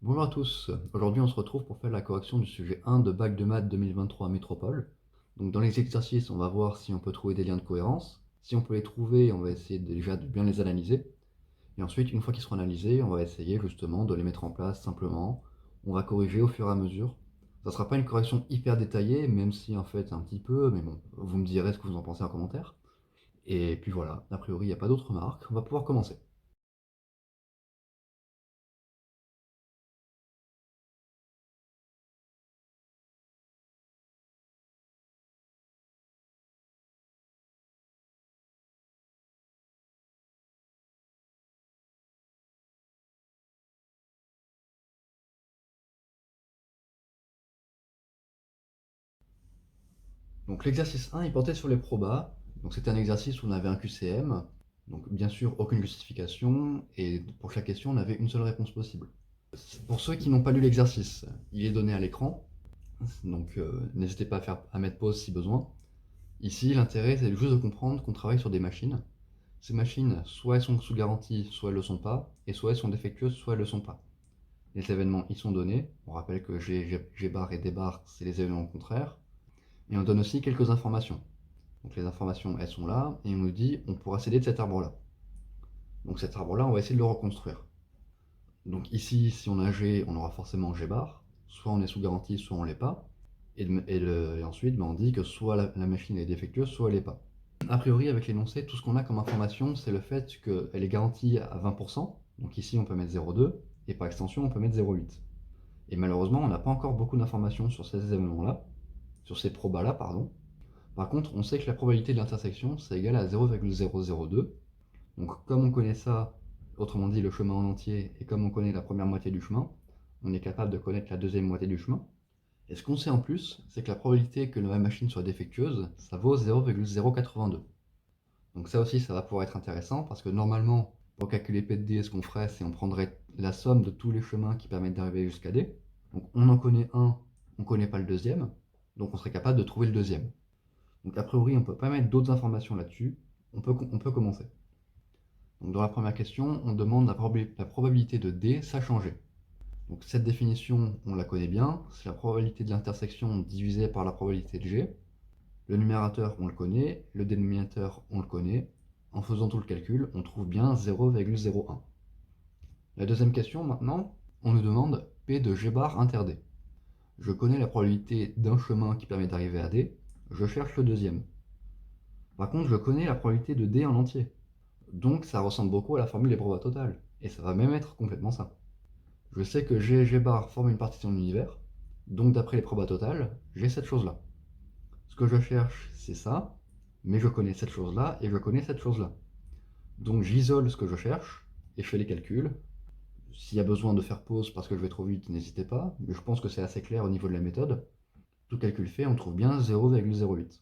Bonjour à tous, aujourd'hui on se retrouve pour faire la correction du sujet 1 de Bac de maths 2023 Métropole. Donc dans les exercices, on va voir si on peut trouver des liens de cohérence. Si on peut les trouver, on va essayer déjà de bien les analyser. Et ensuite, une fois qu'ils seront analysés, on va essayer justement de les mettre en place simplement. On va corriger au fur et à mesure. Ça ne sera pas une correction hyper détaillée, même si en fait un petit peu, mais bon, vous me direz ce que vous en pensez en commentaire. Et puis voilà, a priori il n'y a pas d'autres remarques, on va pouvoir commencer. Donc l'exercice 1, il portait sur les probas. Donc c'était un exercice où on avait un QCM. Donc bien sûr, aucune justification. Et pour chaque question, on avait une seule réponse possible. Pour ceux qui n'ont pas lu l'exercice, il est donné à l'écran. Donc n'hésitez pas à mettre pause si besoin. Ici, l'intérêt, c'est juste de comprendre qu'on travaille sur des machines. Ces machines, soit elles sont sous garantie, soit elles ne le sont pas. Et soit elles sont défectueuses, soit elles ne le sont pas. Les événements, ils sont donnés. On rappelle que G bar et D bar, c'est les événements contraires. Et on donne aussi quelques informations. Donc les informations, elles sont là, et on nous dit on pourra s'aider de cet arbre-là. Donc cet arbre-là, on va essayer de le reconstruire. Donc ici, si on a G, on aura forcément G bar. Soit on est sous garantie, soit on l'est pas. Et ensuite, on dit que soit la machine est défectueuse, soit elle l'est pas. A priori, avec l'énoncé, tout ce qu'on a comme information, c'est le fait qu'elle est garantie à 20%. Donc ici, on peut mettre 0,2, et par extension, on peut mettre 0,8. Et malheureusement, on n'a pas encore beaucoup d'informations sur ces événements-là, sur ces probas-là, pardon. Par contre, on sait que la probabilité de l'intersection, c'est égal à 0,002. Donc comme on connaît ça, autrement dit le chemin en entier, et comme on connaît la première moitié du chemin, on est capable de connaître la deuxième moitié du chemin. Et ce qu'on sait en plus, c'est que la probabilité que la machine soit défectueuse, ça vaut 0,082. Donc ça aussi, ça va pouvoir être intéressant, parce que normalement, pour calculer P de D, ce qu'on ferait, c'est on prendrait la somme de tous les chemins qui permettent d'arriver jusqu'à D. Donc on en connaît un, on ne connaît pas le deuxième, donc on serait capable de trouver le deuxième. Donc a priori, on ne peut pas mettre d'autres informations là-dessus. On peut commencer. Donc dans la première question, on demande la probabilité de D, sachant G. Donc cette définition, on la connaît bien. C'est la probabilité de l'intersection divisée par la probabilité de G. Le numérateur, on le connaît. Le dénominateur, on le connaît. En faisant tout le calcul, on trouve bien 0,01. La deuxième question, maintenant, on nous demande P de G bar inter D. Je connais la probabilité d'un chemin qui permet d'arriver à D. Je cherche le deuxième. Par contre, je connais la probabilité de D en entier. Donc ça ressemble beaucoup à la formule des probas totales. Et ça va même être complètement ça. Je sais que G et G bar forment une partie de son univers. Donc d'après les probas totales, j'ai cette chose-là. Ce que je cherche, c'est ça. Mais je connais cette chose-là et je connais cette chose-là. Donc j'isole ce que je cherche et je fais les calculs. S'il y a besoin de faire pause parce que je vais trop vite, n'hésitez pas. Mais je pense que c'est assez clair au niveau de la méthode. Tout calcul fait, on trouve bien 0,08.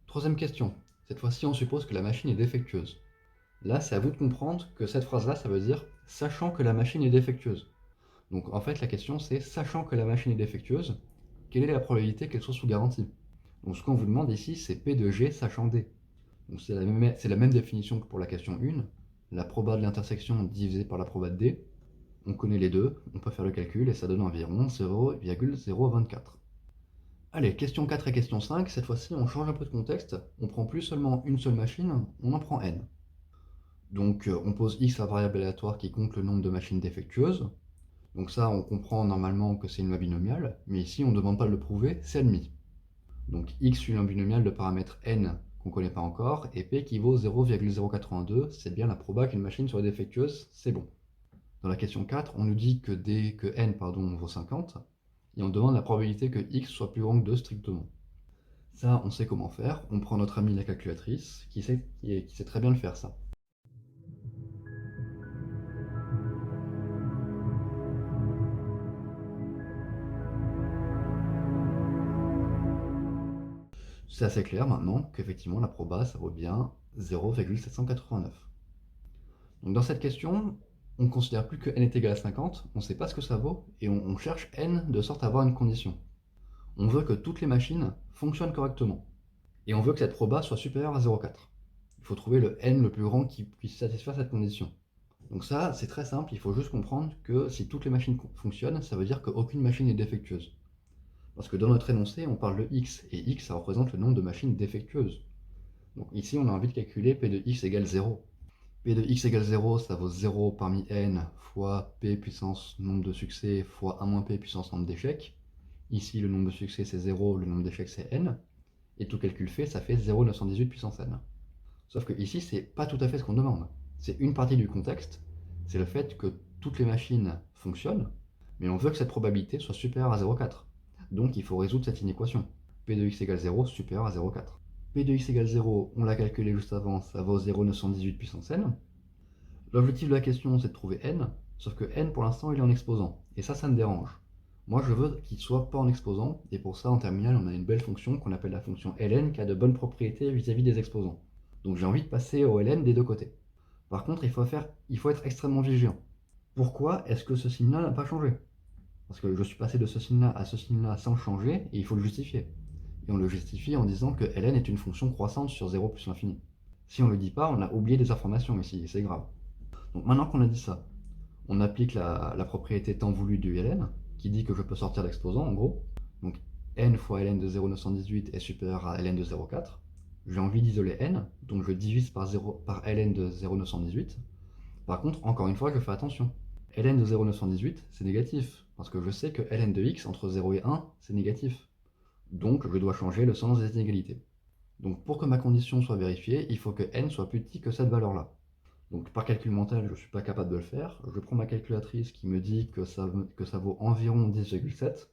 Troisième question. Cette fois-ci, on suppose que la machine est défectueuse. Là, c'est à vous de comprendre que cette phrase-là, ça veut dire sachant que la machine est défectueuse. Donc en fait, la question c'est sachant que la machine est défectueuse, quelle est la probabilité qu'elle soit sous garantie? Donc ce qu'on vous demande ici, c'est P de G sachant D. Donc c'est la même définition que pour la question 1. La proba de l'intersection divisée par la proba de D. On connaît les deux, on peut faire le calcul et ça donne environ 0,024. Allez, question 4 et question 5, cette fois-ci on change un peu de contexte, on prend plus seulement une seule machine, on en prend n. Donc on pose x à variable aléatoire qui compte le nombre de machines défectueuses. Donc ça, on comprend normalement que c'est une loi binomiale, mais ici on ne demande pas de le prouver, c'est admis. Donc x une loi binomiale de paramètre n qu'on ne connaît pas encore, et p qui vaut 0,082, c'est bien la proba qu'une machine soit défectueuse, c'est bon. Dans la question 4, on nous dit que n vaut 50, et on demande la probabilité que x soit plus grand que 2 strictement. Ça, on sait comment faire, on prend notre ami la calculatrice, qui sait très bien le faire ça. C'est assez clair maintenant qu'effectivement la proba ça vaut bien 0,789. Donc dans cette question, on ne considère plus que n est égal à 50, on ne sait pas ce que ça vaut, et on cherche n de sorte à avoir une condition. On veut que toutes les machines fonctionnent correctement, et on veut que cette proba soit supérieure à 0,4. Il faut trouver le n le plus grand qui puisse satisfaire cette condition. Donc ça, c'est très simple, il faut juste comprendre que si toutes les machines fonctionnent, ça veut dire qu'aucune machine est défectueuse. Parce que dans notre énoncé, on parle de x, et x, ça représente le nombre de machines défectueuses. Donc ici, on a envie de calculer p de x égale 0. P de x égale 0, ça vaut 0 parmi n fois p puissance nombre de succès fois 1 moins p puissance nombre d'échecs. Ici, le nombre de succès, c'est 0, le nombre d'échecs, c'est n. Et tout calcul fait, ça fait 0,918 puissance n. Sauf que ici, c'est pas tout à fait ce qu'on demande. C'est une partie du contexte, c'est le fait que toutes les machines fonctionnent, mais on veut que cette probabilité soit supérieure à 0,4. Donc il faut résoudre cette inéquation. P de x égale 0 supérieur à 0,4. P de x égale 0, on l'a calculé juste avant, ça vaut 0,918 puissance n. L'objectif de la question, c'est de trouver n, sauf que n, pour l'instant, il est en exposant. Et ça me dérange. Moi, je veux qu'il soit pas en exposant, et pour ça, en terminale, on a une belle fonction qu'on appelle la fonction ln, qui a de bonnes propriétés vis-à-vis des exposants. Donc j'ai envie de passer au ln des deux côtés. Par contre, il faut être extrêmement vigilant. Pourquoi est-ce que ce signe-là n'a pas changé? Parce que je suis passé de ce signe-là à ce signe-là sans changer, et il faut le justifier. Et on le justifie en disant que ln est une fonction croissante sur 0 plus l'infini. Si on ne le dit pas, on a oublié des informations ici, et c'est grave. Donc maintenant qu'on a dit ça, on applique la propriété temps voulu du ln, qui dit que je peux sortir l'exposant en gros. Donc n fois ln de 0,918 est supérieur à ln de 0,4. J'ai envie d'isoler n, donc je divise par ln de 0,918. Par contre, encore une fois, je fais attention. ln de 0,918, c'est négatif, parce que je sais que ln de x entre 0 et 1, c'est négatif. Donc je dois changer le sens des inégalités. Donc pour que ma condition soit vérifiée, il faut que n soit plus petit que cette valeur-là. Donc par calcul mental, je ne suis pas capable de le faire. Je prends ma calculatrice qui me dit que ça vaut environ 10,7.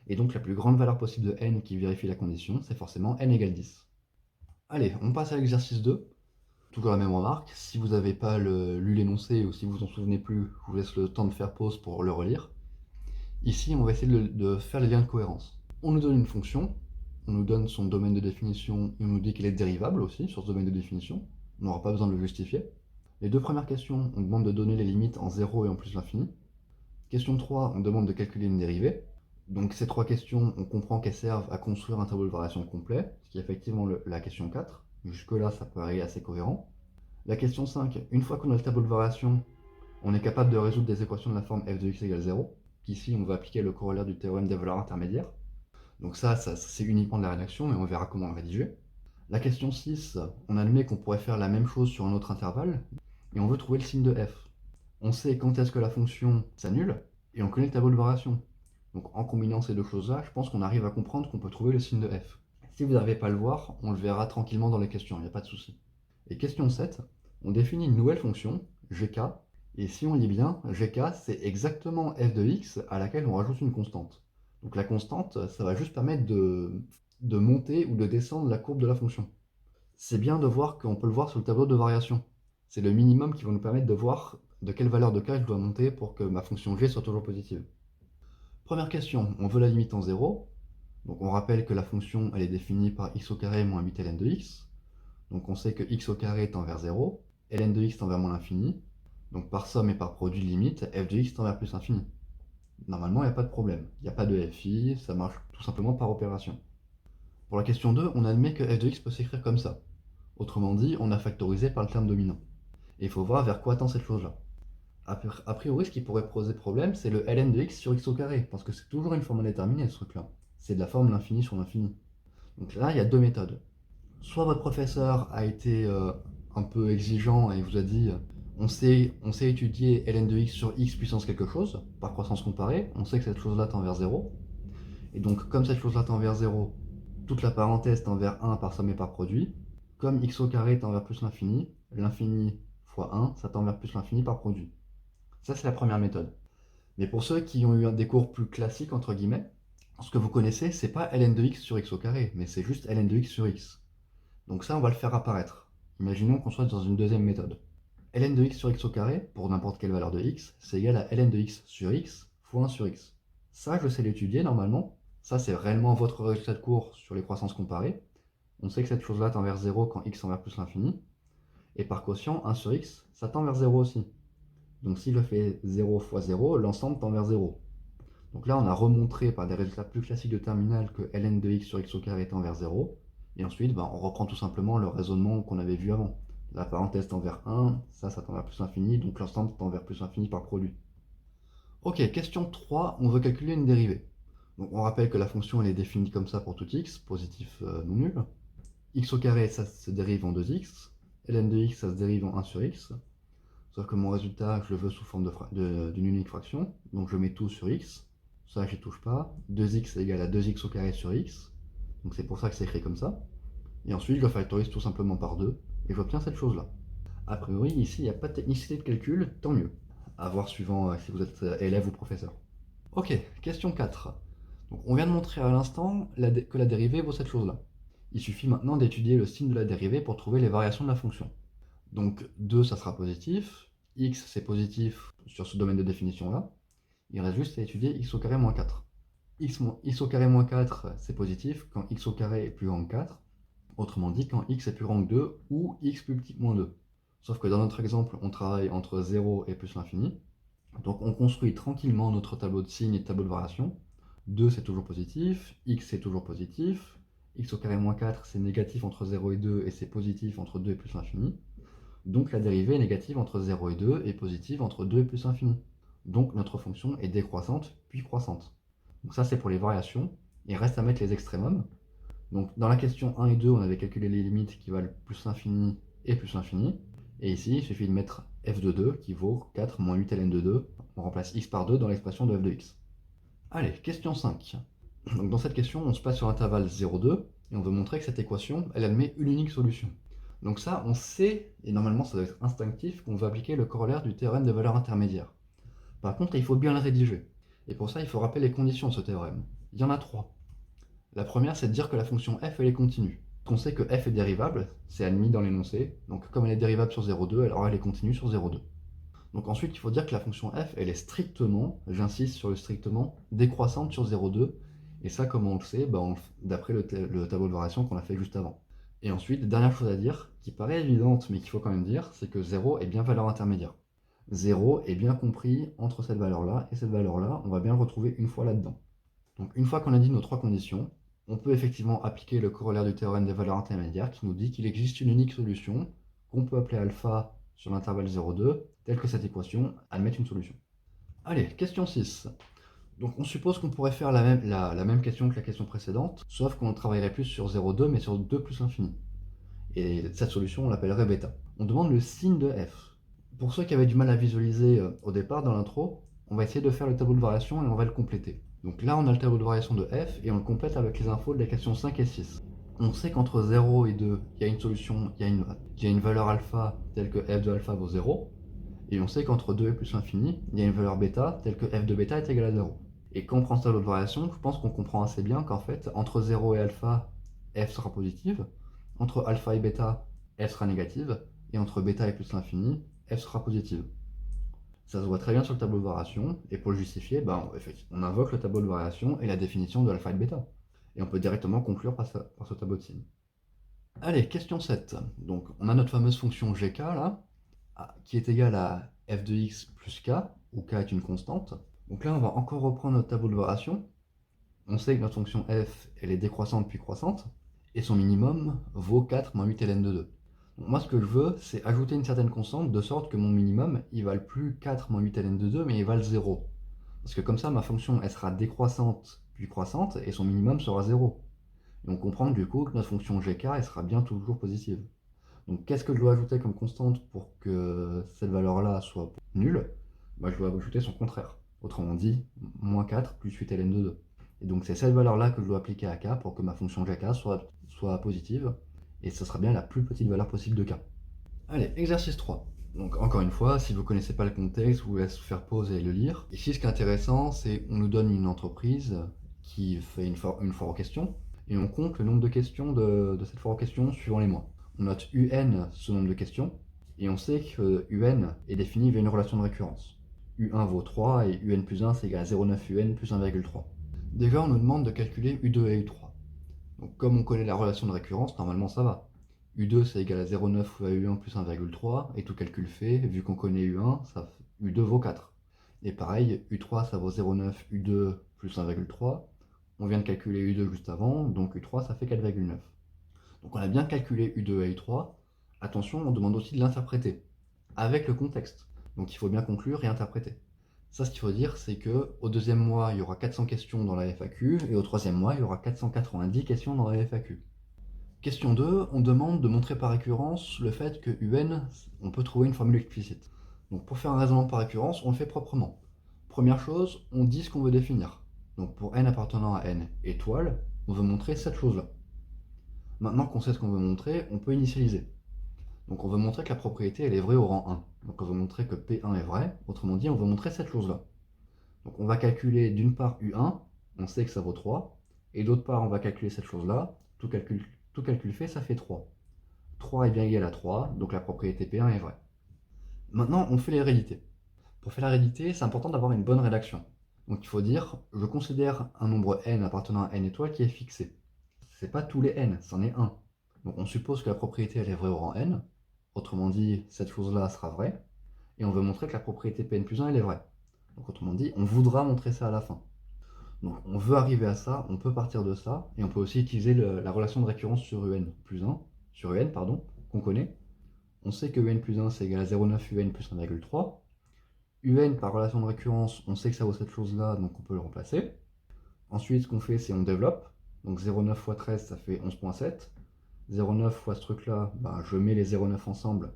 Et donc la plus grande valeur possible de n qui vérifie la condition, c'est forcément n égale 10. Allez, on passe à l'exercice 2. Toujours la même remarque, si vous n'avez pas lu l'énoncé ou si vous vous en souvenez plus, je vous laisse le temps de faire pause pour le relire. Ici, on va essayer de faire les liens de cohérence. On nous donne une fonction, on nous donne son domaine de définition et on nous dit qu'elle est dérivable aussi sur ce domaine de définition. On n'aura pas besoin de le justifier. Les deux premières questions, on demande de donner les limites en 0 et en plus l'infini. Question 3, on demande de calculer une dérivée. Donc ces trois questions, on comprend qu'elles servent à construire un tableau de variation complet, ce qui est effectivement la question 4. Jusque-là, ça paraît assez cohérent. La question 5, une fois qu'on a le tableau de variation, on est capable de résoudre des équations de la forme f de x égale 0. Ici, on va appliquer le corollaire du théorème des valeurs intermédiaires. Donc ça c'est uniquement de la rédaction, mais on verra comment le rédiger. La question 6, on admet qu'on pourrait faire la même chose sur un autre intervalle, et on veut trouver le signe de f. On sait quand est-ce que la fonction s'annule, et on connaît le tableau de variation. Donc en combinant ces deux choses-là, je pense qu'on arrive à comprendre qu'on peut trouver le signe de f. Si vous n'arrivez pas à le voir, on le verra tranquillement dans les questions, il n'y a pas de souci. Et question 7, on définit une nouvelle fonction, gk, et si on lit bien, gk c'est exactement f de x à laquelle on rajoute une constante. Donc la constante, ça va juste permettre de monter ou de descendre la courbe de la fonction. C'est bien de voir qu'on peut le voir sur le tableau de variation. C'est le minimum qui va nous permettre de voir de quelle valeur de k je dois monter pour que ma fonction g soit toujours positive. Première question, on veut la limite en 0. Donc on rappelle que la fonction elle est définie par x au carré moins 8 ln de x. Donc on sait que x au carré tend vers 0, ln de x tend vers moins l'infini. Donc par somme et par produit de limite, f de x tend vers plus l'infini. Normalement, il n'y a pas de problème. Il n'y a pas de fi, ça marche tout simplement par opération. Pour la question 2, on admet que f de x peut s'écrire comme ça. Autrement dit, on a factorisé par le terme dominant. Et il faut voir vers quoi tend cette chose-là. A priori, ce qui pourrait poser problème, c'est le ln de x sur x au carré, parce que c'est toujours une forme indéterminée, ce truc-là. C'est de la forme l'infini sur l'infini. Donc là, il y a deux méthodes. Soit votre professeur a été un peu exigeant et vous a dit on sait étudier ln de x sur x puissance quelque chose, par croissance comparée, on sait que cette chose-là tend vers 0. Et donc, comme cette chose-là tend vers 0, toute la parenthèse tend vers 1 par somme et par produit. Comme x au carré tend vers plus l'infini, l'infini fois 1, ça tend vers plus l'infini par produit. Ça, c'est la première méthode. Mais pour ceux qui ont eu des cours plus classiques, entre guillemets, ce que vous connaissez, c'est pas ln de x sur x au carré, mais c'est juste ln de x sur x. Donc ça, on va le faire apparaître. Imaginons qu'on soit dans une deuxième méthode. ln de x sur x au carré, pour n'importe quelle valeur de x, c'est égal à ln de x sur x fois 1 sur x. Ça, je sais l'étudier normalement. Ça, c'est réellement votre résultat de cours sur les croissances comparées. On sait que cette chose-là tend vers 0 quand x tend vers plus l'infini. Et par quotient, 1 sur x, ça tend vers 0 aussi. Donc si je fais 0 fois 0, l'ensemble tend vers 0. Donc là, on a remontré par des résultats plus classiques de terminale que ln de x sur x au carré tend vers 0. Et ensuite, on reprend tout simplement le raisonnement qu'on avait vu avant. La parenthèse tend vers 1, ça tend vers plus l'infini, donc l'ensemble tend vers plus l'infini par produit. Ok, question 3, on veut calculer une dérivée. Donc on rappelle que la fonction elle est définie comme ça pour tout x, positif non nul. X au carré, ça se dérive en 2x. Ln de x, ça se dérive en 1 sur x. Sauf que mon résultat, je le veux sous forme d'une unique fraction. Donc je mets tout sur x. Ça, je n'y touche pas. 2x est égal à 2x au carré sur x. Donc c'est pour ça que c'est écrit comme ça. Et ensuite, je le factorise tout simplement par 2. Et j'obtiens cette chose-là. A priori, ici, il n'y a pas de technicité de calcul, tant mieux. À voir suivant si vous êtes élève ou professeur. Ok, question 4. Donc on vient de montrer à l'instant que la dérivée vaut cette chose-là. Il suffit maintenant d'étudier le signe de la dérivée pour trouver les variations de la fonction. Donc 2, ça sera positif, x c'est positif sur ce domaine de définition-là, il reste juste à étudier x au carré moins 4. X au carré moins 4, c'est positif quand x au carré est plus grand que 4, autrement dit quand x est plus grand que 2 ou x plus petit que moins 2. Sauf que dans notre exemple, on travaille entre 0 et plus l'infini, donc on construit tranquillement notre tableau de signes et tableau de variation. 2 c'est toujours positif, x c'est toujours positif, x au carré moins 4 c'est négatif entre 0 et 2 et c'est positif entre 2 et plus l'infini. Donc la dérivée est négative entre 0 et 2 et positive entre 2 et plus l'infini. Donc notre fonction est décroissante puis croissante. Donc ça c'est pour les variations. Il reste à mettre les extrémums. Donc dans la question 1 et 2, on avait calculé les limites qui valent plus l'infini et plus l'infini. Et ici, il suffit de mettre f de 2 qui vaut 4 moins 8 ln de 2. On remplace x par 2 dans l'expression de f de x. Allez, question 5. Donc dans cette question, on se passe sur l'intervalle 0,2 et on veut montrer que cette équation, elle admet une unique solution. Donc ça, on sait, et normalement ça doit être instinctif, qu'on veut appliquer le corollaire du théorème des valeurs intermédiaires. Par contre, il faut bien le rédiger. Et pour ça, il faut rappeler les conditions de ce théorème. Il y en a 3. La première, c'est de dire que la fonction f, elle est continue. On sait que f est dérivable, c'est admis dans l'énoncé, donc comme elle est dérivable sur 0,2, alors elle est continue sur 0,2. Donc ensuite, il faut dire que la fonction f, elle est strictement, j'insiste sur le strictement, décroissante sur 0,2, et ça, comment on le sait? D'après le tableau de variation qu'on a fait juste avant. Et ensuite, dernière chose à dire, qui paraît évidente, mais qu'il faut quand même dire, c'est que 0 est bien valeur intermédiaire. 0 est bien compris entre cette valeur-là et cette valeur-là, on va bien le retrouver une fois là-dedans. Donc une fois qu'on a dit nos 3 conditions, on peut effectivement appliquer le corollaire du théorème des valeurs intermédiaires qui nous dit qu'il existe une unique solution, qu'on peut appeler alpha sur l'intervalle 0,2, telle que cette équation admet une solution. Allez, question 6. Donc on suppose qu'on pourrait faire la même question que la question précédente, sauf qu'on travaillerait plus sur 0,2 mais sur 2 plus l'infini. Et cette solution, on l'appellerait bêta. On demande le signe de f. Pour ceux qui avaient du mal à visualiser au départ dans l'intro, on va essayer de faire le tableau de variation et on va le compléter. Donc là, on a le tableau de variation de f et on le complète avec les infos de la question 5 et 6. On sait qu'entre 0 et 2, il y a une solution, il y a une valeur alpha telle que f de alpha vaut 0. Et on sait qu'entre 2 et plus l'infini, il y a une valeur bêta telle que f de bêta est égal à 0. Et quand on prend ce tableau de variation, je pense qu'on comprend assez bien qu'en fait, entre 0 et alpha, f sera positive. Entre alpha et bêta, f sera négative. Et entre bêta et plus l'infini, f sera positive. Ça se voit très bien sur le tableau de variation, et pour le justifier, on invoque le tableau de variation et la définition de alpha et de bêta. Et on peut directement conclure par ce tableau de signes. Allez, question 7. Donc on a notre fameuse fonction gk là, qui est égale à f de x plus k, où k est une constante. Donc là on va encore reprendre notre tableau de variation. On sait que notre fonction f, elle est décroissante puis croissante, et son minimum vaut 4 moins 8 ln de 2. Donc moi, ce que je veux, c'est ajouter une certaine constante, de sorte que mon minimum, il vale plus 4 moins 8 ln de 2, mais il vale 0. Parce que comme ça, ma fonction, elle sera décroissante puis croissante, et son minimum sera 0. Et on comprend du coup que notre fonction gk, elle sera bien toujours positive. Donc qu'est-ce que je dois ajouter comme constante pour que cette valeur-là soit nulle? Je dois ajouter son contraire. Autrement dit, moins 4 plus 8 ln de 2. Et donc c'est cette valeur-là que je dois appliquer à k pour que ma fonction gk soit positive, et ce sera bien la plus petite valeur possible de k. Allez, exercice 3. Donc encore une fois, si vous ne connaissez pas le contexte, vous laissez faire pause et le lire. Ici, ce qui est intéressant, c'est qu'on nous donne une entreprise qui fait une foire aux questions, et on compte le nombre de questions de cette foire aux questions suivant les mois. On note UN ce nombre de questions, et on sait que UN est défini via une relation de récurrence. U1 vaut 3 et UN plus 1 c'est égal à 0,9 UN plus 1,3. Déjà, on nous demande de calculer U2 et U3. Donc comme on connaît la relation de récurrence, normalement ça va. U2 c'est égal à 0,9 fois U1 plus 1,3, et tout calcul fait, vu qu'on connaît U1, U2 vaut 4. Et pareil, U3 ça vaut 0,9 U2 plus 1,3. On vient de calculer U2 juste avant, donc U3 ça fait 4,9. Donc on a bien calculé U2 et U3. Attention, on demande aussi de l'interpréter, avec le contexte. Donc il faut bien conclure et interpréter. Ça, ce qu'il faut dire, c'est qu'au deuxième mois, il y aura 400 questions dans la FAQ, et au troisième mois, il y aura 490 questions dans la FAQ. Question 2, on demande de montrer par récurrence le fait que UN, on peut trouver une formule explicite. Donc pour faire un raisonnement par récurrence, on le fait proprement. Première chose, on dit ce qu'on veut définir. Donc pour n appartenant à n étoile, on veut montrer cette chose-là. Maintenant qu'on sait ce qu'on veut montrer, on peut initialiser. Donc on veut montrer que la propriété elle est vraie au rang 1. Donc on veut montrer que P1 est vrai, autrement dit on veut montrer cette chose-là. Donc on va calculer d'une part U1, on sait que ça vaut 3, et d'autre part on va calculer cette chose-là, tout calcul fait, ça fait 3. 3 est bien égal à 3, donc la propriété P1 est vraie. Maintenant on fait l'hérédité. Pour faire la réalité, c'est important d'avoir une bonne rédaction. Donc il faut dire, je considère un nombre n appartenant à n étoiles qui est fixé. C'est pas tous les n, c'en est un. Donc on suppose que la propriété elle est vraie au rang n, autrement dit, cette chose-là sera vraie, et on veut montrer que la propriété Pn plus 1 elle est vraie. Donc autrement dit, on voudra montrer ça à la fin. Donc on veut arriver à ça, on peut partir de ça, et on peut aussi utiliser la relation de récurrence sur UN plus 1, sur UN, pardon, qu'on connaît. On sait que UN plus 1 c'est égal à 0,9 UN plus 1,3. UN par relation de récurrence, on sait que ça vaut cette chose-là, donc on peut le remplacer. Ensuite, ce qu'on fait, c'est on développe. Donc 0,9 fois 13, ça fait 11,7. 0,9 fois ce truc-là, je mets les 0,9 ensemble.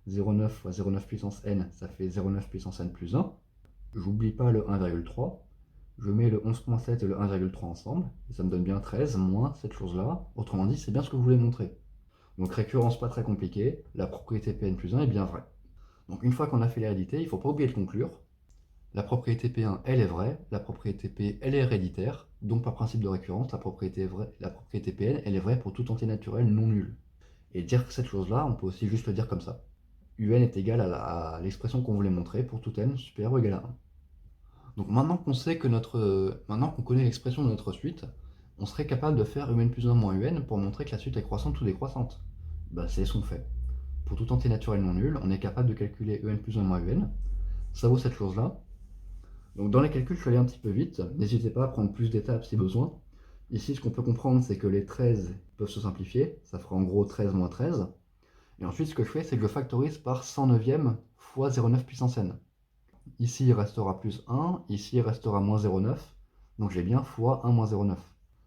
0,9 fois 0,9 puissance n, ça fait 0,9 puissance n plus 1. J'oublie pas le 1,3. Je mets le 11,7 et le 1,3 ensemble, et ça me donne bien 13 moins cette chose-là. Autrement dit, c'est bien ce que vous voulez montrer. Donc récurrence pas très compliquée, la propriété Pn plus 1 est bien vraie. Donc une fois qu'on a fait l'hérédité, il ne faut pas oublier de conclure. La propriété P1, elle est vraie, la propriété P, elle est héréditaire, donc par principe de récurrence, la propriété Pn, elle est vraie pour tout entier naturel non nul. Et dire cette chose-là, on peut aussi juste le dire comme ça. Un est égal à l'expression qu'on voulait montrer pour tout n supérieur ou égal à 1. Donc maintenant qu'on connaît l'expression de notre suite, on serait capable de faire un plus 1 moins un pour montrer que la suite est croissante ou décroissante. C'est ce qu'on fait. Pour tout entier naturel non nul, on est capable de calculer un plus 1 moins un. Ça vaut cette chose-là. Donc dans les calculs, je suis allé un petit peu vite. N'hésitez pas à prendre plus d'étapes si besoin. Ici, ce qu'on peut comprendre, c'est que les 13 peuvent se simplifier. Ça fera en gros 13 moins 13. Et ensuite, ce que je fais, c'est que je factorise par 100 neuvième fois 0,9 puissance n. Ici, il restera plus 1. Ici, il restera moins 0,9. Donc j'ai bien fois 1 moins 0,9.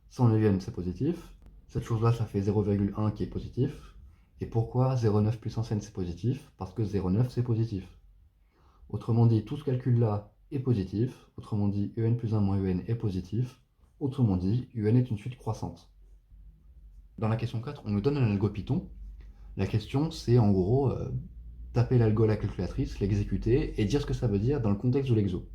100 neuvième, c'est positif. Cette chose-là, ça fait 0,1 qui est positif. Et pourquoi 0,9 puissance n c'est positif? Parce que 0,9 c'est positif. Autrement dit, tout ce calcul-là est positif. Autrement dit, un plus 1 moins un est positif. Autrement dit, un est une suite croissante. Dans la question 4, on nous donne un algo Python. La question, c'est en gros taper l'algo à la calculatrice, l'exécuter et dire ce que ça veut dire dans le contexte de l'exo.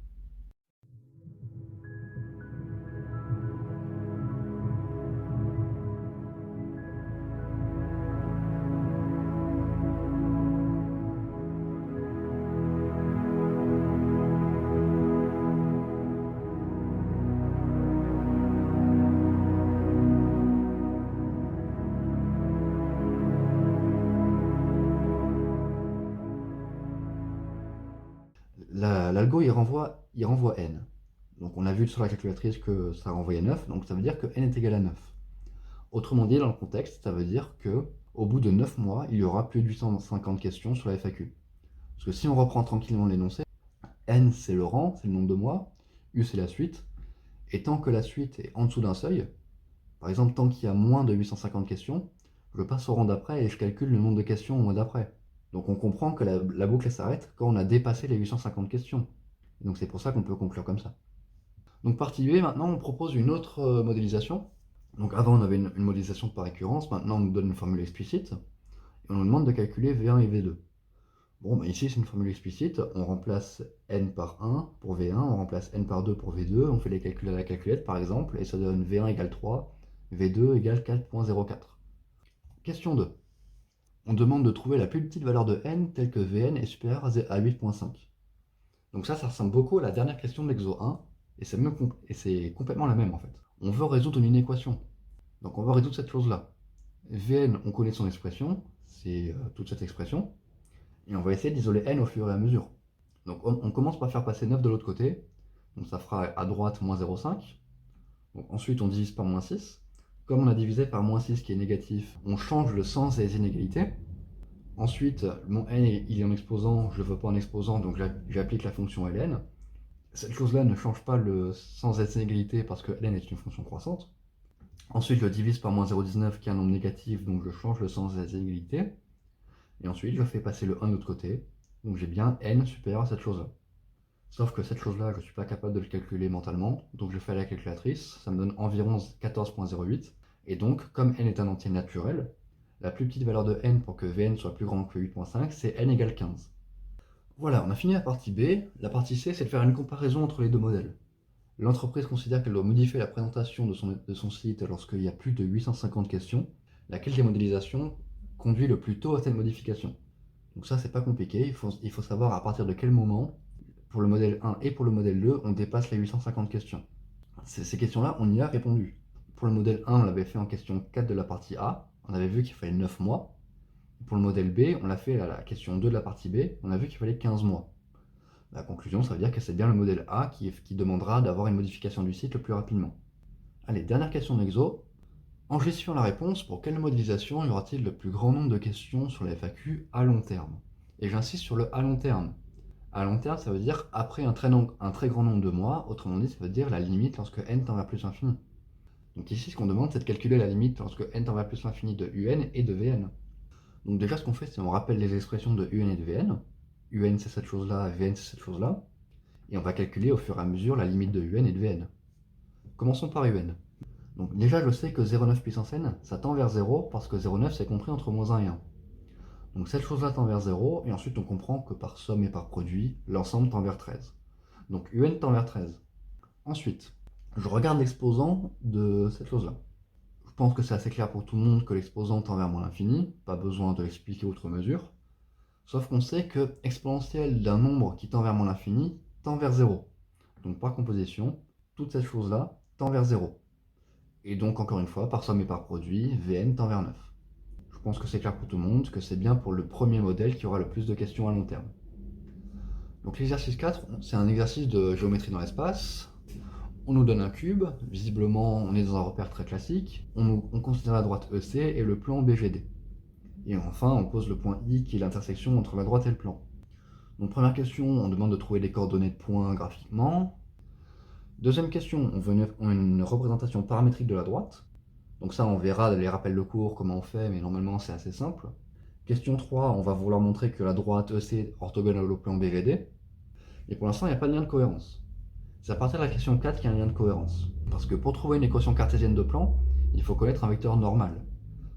L'algo il renvoie n. Donc on a vu sur la calculatrice que ça renvoyait 9, donc ça veut dire que n est égal à 9. Autrement dit, dans le contexte, ça veut dire que au bout de 9 mois, il y aura plus de 850 questions sur la FAQ. Parce que si on reprend tranquillement l'énoncé, n c'est le rang, c'est le nombre de mois, u c'est la suite, et tant que la suite est en dessous d'un seuil, par exemple tant qu'il y a moins de 850 questions, je passe au rang d'après et je calcule le nombre de questions au mois d'après. Donc on comprend que la boucle s'arrête quand on a dépassé les 850 questions. Et donc c'est pour ça qu'on peut conclure comme ça. Donc partie B, maintenant on propose une autre modélisation. Donc avant on avait une modélisation par récurrence, maintenant on nous donne une formule explicite, et on nous demande de calculer V1 et V2. Bon, ici c'est une formule explicite, on remplace n par 1 pour V1, on remplace n par 2 pour V2, on fait les calculs à la calculette par exemple, et ça donne V1 égale 3, V2 égale 4,04. Question 2. On demande de trouver la plus petite valeur de n telle que Vn est supérieure à 8,5. Donc ça ressemble beaucoup à la dernière question de l'exo 1, et c'est complètement la même en fait. On veut résoudre une équation. Donc on va résoudre cette chose-là. Vn, on connaît son expression, c'est toute cette expression, et on va essayer d'isoler n au fur et à mesure. Donc on commence par faire passer 9 de l'autre côté, donc ça fera à droite moins 0,5. Donc ensuite on divise par moins 6. Comme on a divisé par moins 6 qui est négatif, on change le sens des inégalités. Ensuite, mon n il est en exposant, je ne le veux pas en exposant, donc j'applique la fonction ln. Cette chose-là ne change pas le sens des inégalités parce que ln est une fonction croissante. Ensuite, je divise par moins 0,19 qui est un nombre négatif, donc je change le sens des inégalités. Et ensuite, je fais passer le 1 de l'autre côté, donc j'ai bien n supérieur à cette chose-là. Sauf que cette chose-là, je ne suis pas capable de le calculer mentalement, donc je fais à la calculatrice, ça me donne environ 14,08, et donc, comme n est un entier naturel, la plus petite valeur de n pour que Vn soit plus grand que 8,5, c'est n égale 15. Voilà, on a fini la partie B. La partie C, c'est de faire une comparaison entre les deux modèles. L'entreprise considère qu'elle doit modifier la présentation de son site lorsqu'il y a plus de 850 questions. Laquelle des modélisations conduit le plus tôt à cette modification? Donc ça, c'est pas compliqué. Il faut savoir à partir de quel moment, pour le modèle 1 et pour le modèle 2, on dépasse les 850 questions. Ces questions-là, on y a répondu. Pour le modèle 1, on l'avait fait en question 4 de la partie A. On avait vu qu'il fallait 9 mois. Pour le modèle B, on l'a fait à la question 2 de la partie B. On a vu qu'il fallait 15 mois. La conclusion, ça veut dire que c'est bien le modèle A qui demandera d'avoir une modification du site le plus rapidement. Allez, dernière question d'exo. En justifiant la réponse, pour quelle modélisation y aura-t-il le plus grand nombre de questions sur la FAQ à long terme? Et j'insiste sur le à long terme. À long terme, ça veut dire après un très grand nombre de mois, autrement dit, ça veut dire la limite lorsque n tend vers plus l'infini. Donc ici, ce qu'on demande, c'est de calculer la limite lorsque n tend vers plus l'infini de un et de vn. Donc déjà, ce qu'on fait, c'est qu'on rappelle les expressions de un et de vn. Un, c'est cette chose-là, vn, c'est cette chose-là. Et on va calculer au fur et à mesure la limite de un et de vn. Commençons par un. Donc déjà, je sais que 0,9 puissance n, ça tend vers 0 parce que 0,9 c'est compris entre moins 1 et 1. Donc cette chose-là tend vers 0, et ensuite on comprend que par somme et par produit, l'ensemble tend vers 13. Donc un tend vers 13. Ensuite, je regarde l'exposant de cette chose-là. Je pense que c'est assez clair pour tout le monde que l'exposant tend vers moins l'infini, pas besoin de l'expliquer outre mesure. Sauf qu'on sait que exponentielle d'un nombre qui tend vers moins l'infini tend vers 0. Donc par composition, toute cette chose-là tend vers 0. Et donc encore une fois, par somme et par produit, Vn tend vers 9. Je pense que c'est clair pour tout le monde, que c'est bien pour le premier modèle qui aura le plus de questions à long terme. Donc l'exercice 4, c'est un exercice de géométrie dans l'espace. On nous donne un cube, visiblement on est dans un repère très classique. On considère la droite EC et le plan BGD. Et enfin, on pose le point I qui est l'intersection entre la droite et le plan. Donc première question, on demande de trouver les coordonnées de points graphiquement. Deuxième question, on veut une représentation paramétrique de la droite. Donc ça, on verra les rappels de cours, comment on fait, mais normalement c'est assez simple. Question 3, on va vouloir montrer que la droite EC est orthogonale au plan BVD. Et pour l'instant, il n'y a pas de lien de cohérence. C'est à partir de la question 4 qu'il y a un lien de cohérence. Parce que pour trouver une équation cartésienne de plan, il faut connaître un vecteur normal.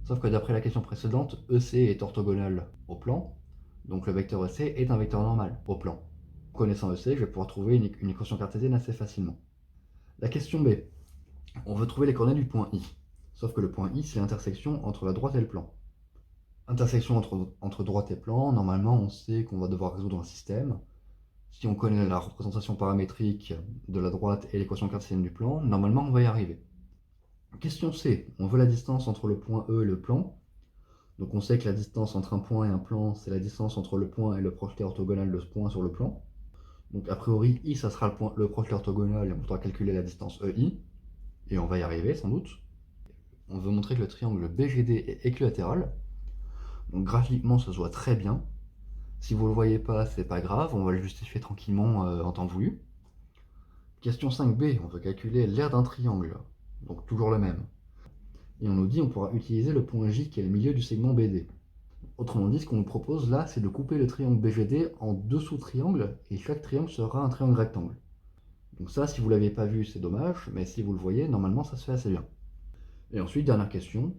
Sauf que d'après la question précédente, EC est orthogonal au plan, donc le vecteur EC est un vecteur normal au plan. Connaissant EC, je vais pouvoir trouver une équation cartésienne assez facilement. La question B, on veut trouver les coordonnées du point I. Sauf que le point I, c'est l'intersection entre la droite et le plan. Intersection entre droite et plan, normalement on sait qu'on va devoir résoudre un système. Si on connaît la représentation paramétrique de la droite et l'équation cartésienne du plan, normalement on va y arriver. Question C, on veut la distance entre le point E et le plan. Donc on sait que la distance entre un point et un plan, c'est la distance entre le point et le projeté orthogonal de ce point sur le plan. Donc a priori, I, ça sera le projeté orthogonal, et on pourra calculer la distance EI. Et on va y arriver sans doute. On veut montrer que le triangle BGD est équilatéral. Donc graphiquement, ça se voit très bien. Si vous ne le voyez pas, c'est pas grave, on va le justifier tranquillement en temps voulu. Question 5b, on veut calculer l'aire d'un triangle. Donc toujours le même. Et on nous dit qu'on pourra utiliser le point J qui est le milieu du segment BD. Autrement dit, ce qu'on nous propose là, c'est de couper le triangle BGD en deux sous-triangles, et chaque triangle sera un triangle rectangle. Donc ça, si vous ne l'avez pas vu, c'est dommage, mais si vous le voyez, normalement ça se fait assez bien. Et ensuite, dernière question,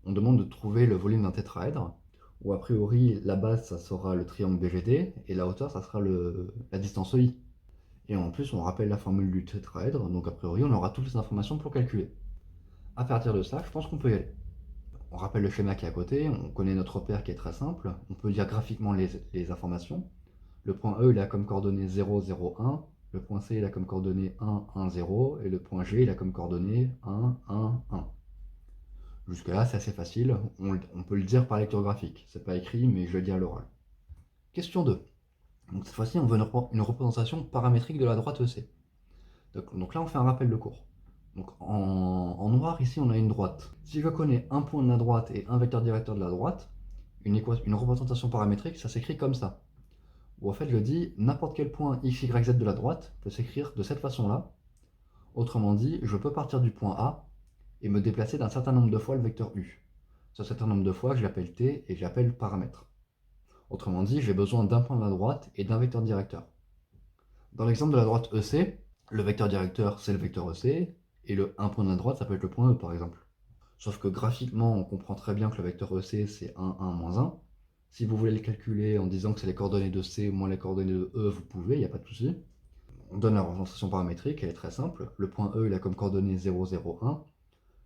on demande de trouver le volume d'un tétraèdre, où a priori la base ça sera le triangle BGD, et la hauteur ça sera la distance EI. Et en plus, on rappelle la formule du tétraèdre, donc a priori on aura toutes les informations pour calculer. À partir de ça, je pense qu'on peut y aller. On rappelle le schéma qui est à côté, on connaît notre repère qui est très simple, on peut lire graphiquement les informations. Le point E il a comme coordonnée 0, 0, 1, le point C il a comme coordonnée 1, 1, 0, et le point G il a comme coordonnée 1, 1, 1. Jusque là c'est assez facile, on peut le dire par lecture graphique, c'est pas écrit mais je le dis à l'oral. Question 2. Donc cette fois-ci on veut une représentation paramétrique de la droite EC. Donc là on fait un rappel de cours. Donc en noir ici on a une droite. Si je connais un point de la droite et un vecteur directeur de la droite, une représentation paramétrique, ça s'écrit comme ça. Où en fait je dis n'importe quel point x, y, z de la droite peut s'écrire de cette façon-là. Autrement dit, je peux partir du point A et me déplacer d'un certain nombre de fois le vecteur u. Ce certain nombre de fois, je l'appelle t et je l'appelle paramètre. Autrement dit, j'ai besoin d'un point de la droite et d'un vecteur directeur. Dans l'exemple de la droite EC, le vecteur directeur c'est le vecteur EC, et le 1 point de la droite ça peut être le point E par exemple. Sauf que graphiquement, on comprend très bien que le vecteur EC c'est 1, 1, moins 1. Si vous voulez le calculer en disant que c'est les coordonnées de C moins les coordonnées de E, vous pouvez, il n'y a pas de souci. On donne la représentation paramétrique, elle est très simple. Le point E il a comme coordonnée 0, 0, 1.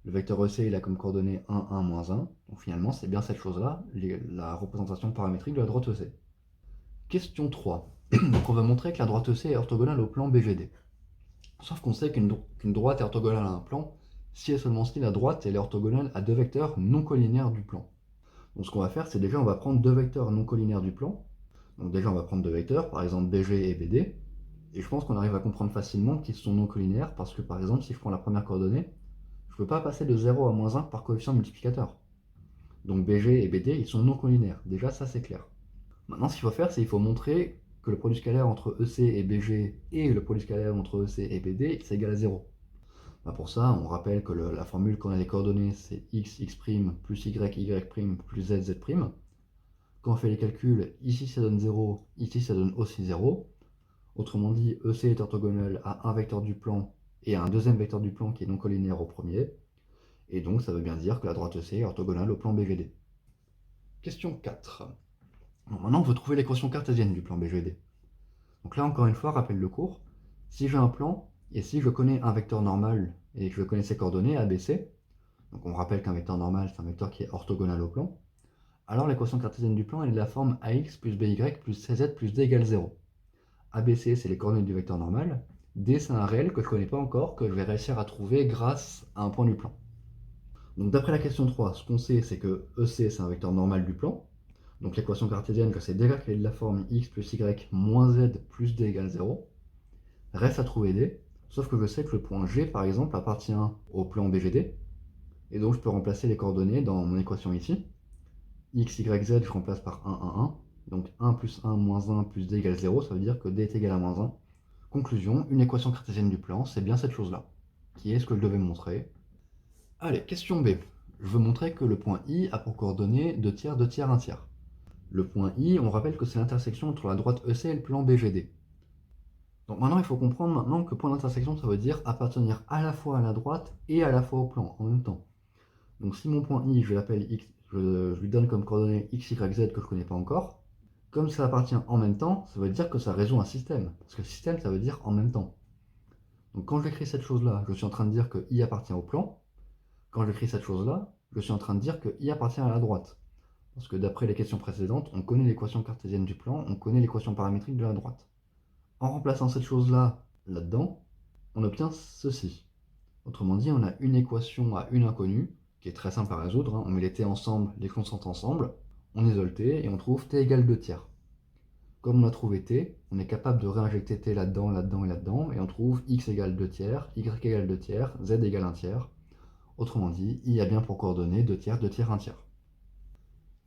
Le vecteur EC il a comme coordonnée 1, 1, moins 1. Donc finalement, c'est bien cette chose-là, la représentation paramétrique de la droite EC. Question 3. Donc on va montrer que la droite EC est orthogonale au plan BGD. Sauf qu'on sait qu'une droite est orthogonale à un plan si et seulement si la droite elle est orthogonale à deux vecteurs non collinaires du plan. Donc ce qu'on va faire, c'est déjà on va prendre deux vecteurs non collinaires du plan. Donc déjà on va prendre deux vecteurs, par exemple BG et BD. Et je pense qu'on arrive à comprendre facilement qu'ils sont non collinaires parce que par exemple si je prends la première coordonnée, je ne peux pas passer de 0 à moins 1 par coefficient multiplicateur. Donc BG et BD ils sont non collinaires. Déjà ça c'est clair. Maintenant ce qu'il faut faire, c'est qu'il faut montrer que le produit scalaire entre EC et BG et le produit scalaire entre EC et BD c'est égal à 0. Pour ça, on rappelle que la formule qu'on a les coordonnées, c'est x, x' plus y, y' plus z, z'. Quand on fait les calculs, ici ça donne 0, ici ça donne aussi 0. Autrement dit, EC est orthogonal à un vecteur du plan et à un deuxième vecteur du plan qui est non collinaire au premier. Et donc ça veut bien dire que la droite EC est orthogonale au plan BGD. Question 4. Bon, maintenant, on veut trouver l'équation cartésienne du plan BGD. Donc là, encore une fois, rappel le cours. Si j'ai un plan, et si je connais un vecteur normal, et que je connais ses coordonnées, ABC, donc on rappelle qu'un vecteur normal, c'est un vecteur qui est orthogonal au plan, alors l'équation cartésienne du plan, elle est de la forme AX plus BY plus CZ plus D égale 0. ABC, c'est les coordonnées du vecteur normal, D, c'est un réel que je ne connais pas encore, que je vais réussir à trouver grâce à un point du plan. Donc d'après la question 3, ce qu'on sait, c'est que EC, c'est un vecteur normal du plan. Donc l'équation cartésienne, je sais déjà qu'elle est de la forme x plus y moins z plus d égale 0. Reste à trouver d, sauf que je sais que le point G, par exemple, appartient au plan BGD. Et donc je peux remplacer les coordonnées dans mon équation ici. X, y, z, je remplace par 1, 1, 1. Donc 1 plus 1 moins 1 plus d égale 0, ça veut dire que d est égal à moins 1. Conclusion, une équation cartésienne du plan, c'est bien cette chose-là, qui est ce que je devais montrer. Allez, question B. Je veux montrer que le point I a pour coordonnées 2 tiers, 2 tiers, 1 tiers. Le point I, on rappelle que c'est l'intersection entre la droite EC et le plan BGD. Donc maintenant, il faut comprendre maintenant que point d'intersection, ça veut dire appartenir à la fois à la droite et à la fois au plan, en même temps. Donc si mon point I, je l'appelle X, je lui donne comme coordonnées X, Y, Z que je ne connais pas encore, comme ça appartient en même temps, ça veut dire que ça résout un système. Parce que système, ça veut dire en même temps. Donc quand j'écris cette chose-là, je suis en train de dire que I appartient au plan. Quand j'écris cette chose-là, je suis en train de dire que I appartient à la droite. Parce que d'après les questions précédentes, on connaît l'équation cartésienne du plan, on connaît l'équation paramétrique de la droite. En remplaçant cette chose-là là-dedans, on obtient ceci. Autrement dit, on a une équation à une inconnue, qui est très simple à résoudre. On met les t ensemble, les constantes ensemble, on isole t, et on trouve t égale 2 tiers. Comme on a trouvé t, on est capable de réinjecter t là-dedans, là-dedans et là-dedans, et on trouve x égale 2 tiers, y égale 2 tiers, z égale 1 tiers. Autrement dit, i a bien pour coordonnées 2 tiers, 2 tiers, 1 tiers.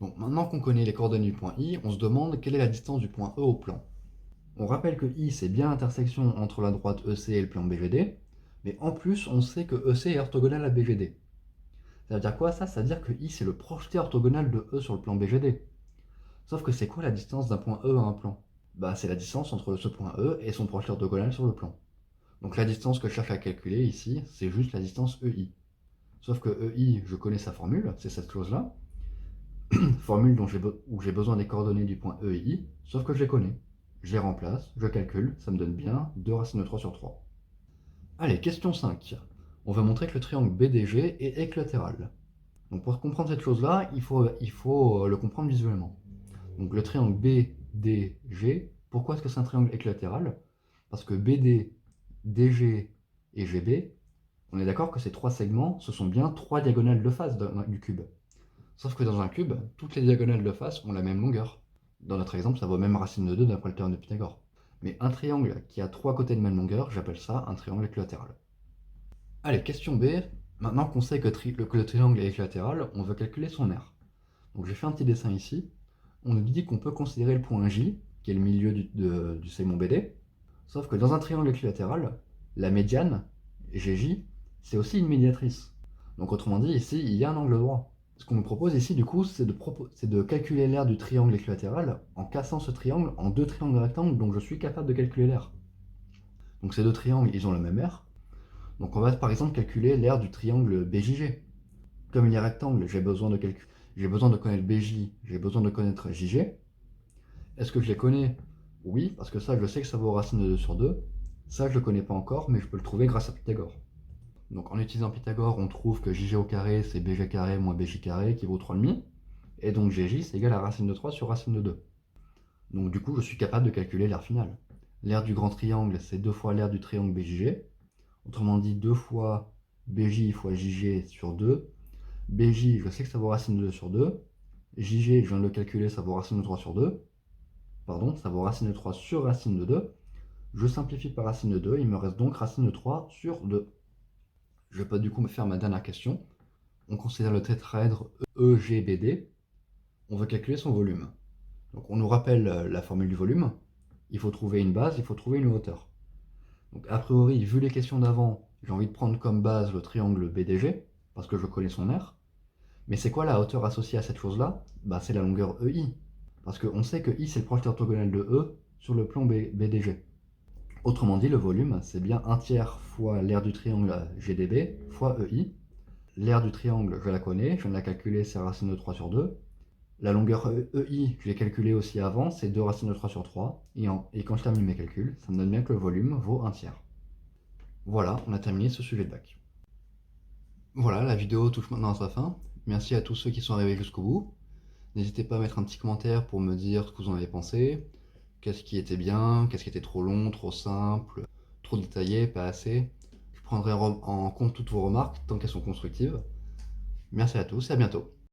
Donc maintenant qu'on connaît les coordonnées du point I, on se demande quelle est la distance du point E au plan. On rappelle que I c'est bien l'intersection entre la droite EC et le plan BGD, mais en plus on sait que EC est orthogonal à BGD. Ça veut dire quoi ça? Ça veut dire que I c'est le projeté orthogonal de E sur le plan BGD. Sauf que c'est quoi la distance d'un point E à un plan? C'est la distance entre ce point E et son projeté orthogonal sur le plan. Donc la distance que je cherche à calculer ici, c'est juste la distance EI. Sauf que EI, je connais sa formule, c'est cette chose-là. Formule où j'ai besoin des coordonnées du point E et I, sauf que je les connais. Je les remplace, je calcule, ça me donne bien 2 racines de 3 sur 3. Allez, question 5. On va montrer que le triangle BDG est équilatéral. Donc pour comprendre cette chose-là, il faut le comprendre visuellement. Donc le triangle BDG, pourquoi est-ce que c'est un triangle équilatéral? Parce que BD, DG et GB, on est d'accord que ces trois segments, ce sont bien trois diagonales de face du cube. Sauf que dans un cube, toutes les diagonales de face ont la même longueur. Dans notre exemple, ça vaut même racine de 2 d'après le théorème de Pythagore. Mais un triangle qui a trois côtés de même longueur, j'appelle ça un triangle équilatéral. Allez, question B. Maintenant qu'on sait que le triangle est équilatéral, on veut calculer son aire. Donc j'ai fait un petit dessin ici. On nous dit qu'on peut considérer le point J, qui est le milieu du segment BD, sauf que dans un triangle équilatéral, la médiane, GJ, c'est aussi une médiatrice. Donc autrement dit, ici, il y a un angle droit. Ce qu'on nous propose ici, du coup, c'est de calculer l'aire du triangle équilatéral en cassant ce triangle en deux triangles rectangles, donc je suis capable de calculer l'aire. Donc ces deux triangles, ils ont la même aire. Donc on va par exemple calculer l'aire du triangle BJG. Comme il est rectangle, j'ai besoin de connaître BJ, j'ai besoin de connaître JG. Est-ce que je les connais? Oui, parce que ça, je sais que ça vaut racine de 2 sur 2. Ça, je ne le connais pas encore, mais je peux le trouver grâce à Pythagore. Donc en utilisant Pythagore, on trouve que JG au carré, c'est BG carré moins BJ carré qui vaut 3,5. Et donc GJ, c'est égal à racine de 3 sur racine de 2. Donc du coup, je suis capable de calculer l'aire finale. L'aire du grand triangle, c'est 2 fois l'aire du triangle BJG. Autrement dit, 2 fois BJ fois JG sur 2. BJ, je sais que ça vaut racine de 2 sur 2. JG, je viens de le calculer, ça vaut racine de 3 sur 2. Pardon, ça vaut racine de 3 sur racine de 2. Je simplifie par racine de 2, il me reste donc racine de 3 sur 2. Je peux du coup me faire ma dernière question. On considère le tétraèdre EGBD. On veut calculer son volume. Donc on nous rappelle la formule du volume. Il faut trouver une base, il faut trouver une hauteur. Donc a priori, vu les questions d'avant, j'ai envie de prendre comme base le triangle BDG, parce que je connais son aire. Mais c'est quoi la hauteur associée à cette chose-là? C'est la longueur EI. Parce qu'on sait que I c'est le projeté orthogonal de E sur le plan BDG. Autrement dit, le volume, c'est bien 1/3 fois l'aire du triangle GDB fois EI. L'aire du triangle, je la connais, je viens de la calculer, c'est racine de 3 sur 2. La longueur EI, je l'ai calculée aussi avant, c'est 2 racine de 3 sur 3. Et quand je termine mes calculs, ça me donne bien que le volume vaut 1/3. Voilà, on a terminé ce sujet de bac. Voilà, la vidéo touche maintenant à sa fin. Merci à tous ceux qui sont arrivés jusqu'au bout. N'hésitez pas à mettre un petit commentaire pour me dire ce que vous en avez pensé. Qu'est-ce qui était bien, qu'est-ce qui était trop long, trop simple, trop détaillé, pas assez. Je prendrai en compte toutes vos remarques tant qu'elles sont constructives. Merci à tous et à bientôt.